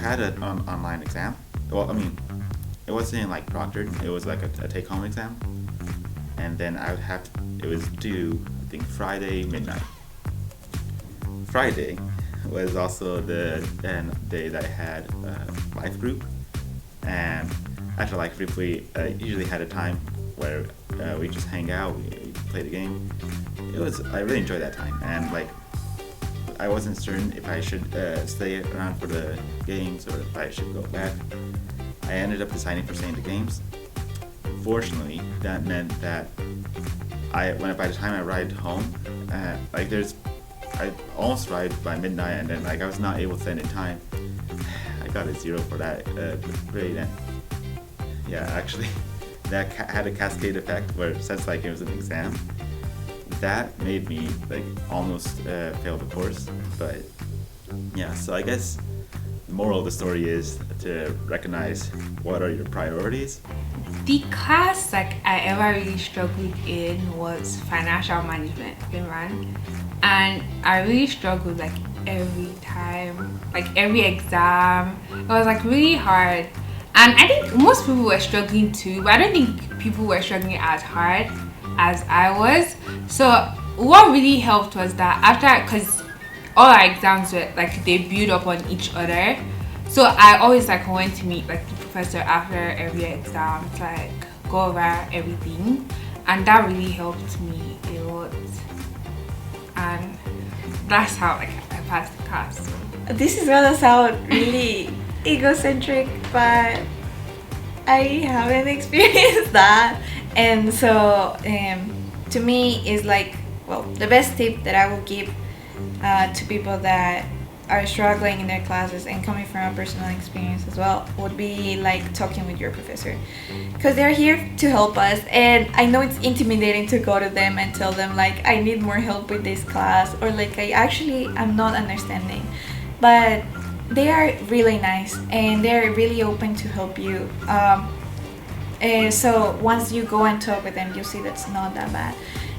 had an online exam. Well, I mean, it wasn't like proctored. It was like a take-home exam, and then I would have to, it was due I think Friday midnight. Friday was also the day that I had life group, and after life group we usually had a time where we just hang out, we play the game. I really enjoyed that time, and like I wasn't certain if I should stay around for the games or if I should go back. I ended up deciding for staying the games. Fortunately, that meant that by the time I arrived home, I almost arrived by midnight, and then like I was not able to end in time. I got a 0 for that grade, and yeah, actually, that had a cascade effect where since like it was an exam, that made me like almost fail the course. But yeah, so I guess the moral of the story is to recognize what are your priorities. The class like I ever really struggled in was financial management, Imran. And I really struggled like every time, like every exam. It was like really hard. And I think most people were struggling too, but I don't think people were struggling as hard as I was. So what really helped was that after, because all our exams were like they build up on each other. So I always like went to meet like the professor after every exam to like go over everything, and that really helped me a lot. And that's how like I passed the class. This is gonna sound really egocentric, but I haven't experienced that, and so to me is like, well, the best tip that I will give to people that are struggling in their classes and coming from a personal experience as well would be like talking with your professor, because they're here to help us. And I know it's intimidating to go to them and tell them like I need more help with this class, or like I'm not understanding, but they are really nice and they're really open to help you. And so once you go and talk with them, you see that's not that bad,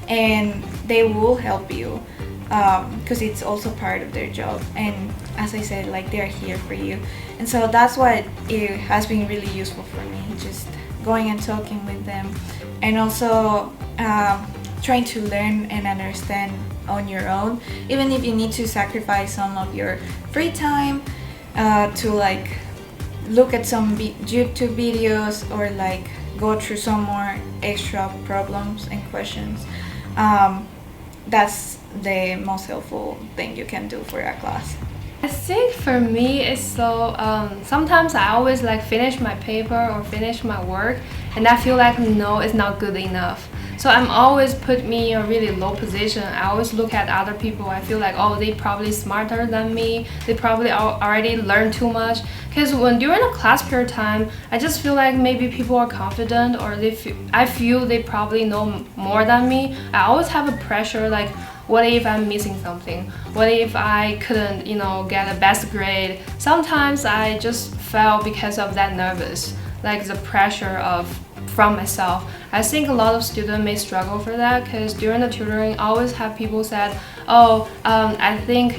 and they will help you, because it's also part of their job. And as I said, like they're here for you, and so that's what it has been really useful for me, just going and talking with them, and also trying to learn and understand on your own, even if you need to sacrifice some of your free time to like look at some YouTube videos or like go through some more extra problems and questions. That's the most helpful thing you can do for your class. I think for me it's so sometimes I always like finish my paper or finish my work and I feel like no, it's not good enough. So I'm always put me in a really low position. I always look at other people. I feel like, oh, they probably smarter than me. They probably already learned too much. Because when during a class period time, I just feel like maybe people are confident, or I feel they probably know more than me. I always have a pressure like, what if I'm missing something? What if I couldn't, get a best grade? Sometimes I just felt because of that nervous, like the pressure from myself. I think a lot of students may struggle for that, because during the tutoring, I always have people said, oh, I think,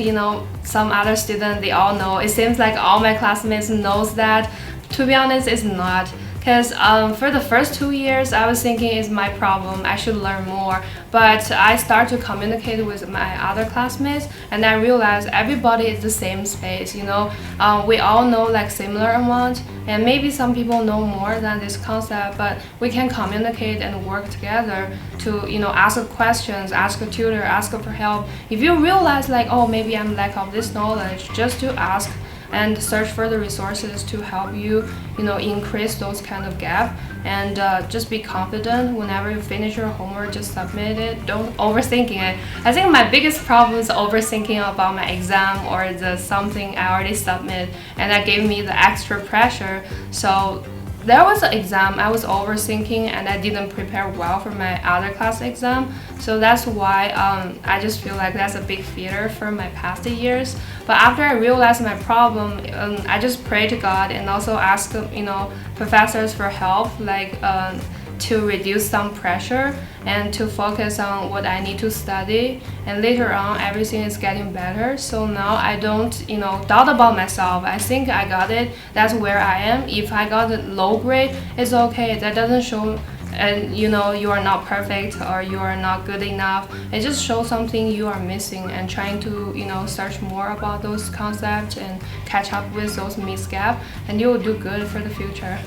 some other student, they all know. It seems like all my classmates knows that. To be honest, it's not. Because for the first 2 years, I was thinking it's my problem, I should learn more. But I start to communicate with my other classmates, and I realized everybody is the same space, we all know like similar amount, and maybe some people know more than this concept, but we can communicate and work together to, ask questions, ask a tutor, ask for help. If you realize like, oh, maybe I'm lack of this knowledge, just to ask and search for the resources to help you, increase those kind of gap, and just be confident. Whenever you finish your homework, just submit it. Don't overthinking it. I think my biggest problem is overthinking about my exam or the something I already submit, and that gave me the extra pressure. So there was an exam I was overthinking, and I didn't prepare well for my other class exam. So that's why I just feel like that's a big failure for my past years. But after I realized my problem, I just pray to God and also ask professors for help, like to reduce some pressure and to focus on what I need to study. And later on, everything is getting better. So now I don't, doubt about myself. I think I got it. That's where I am. If I got a low grade, it's okay. That doesn't show, and you are not perfect or you are not good enough. It just shows something you are missing, and trying to search more about those concepts and catch up with those missed gaps, and you will do good for the future.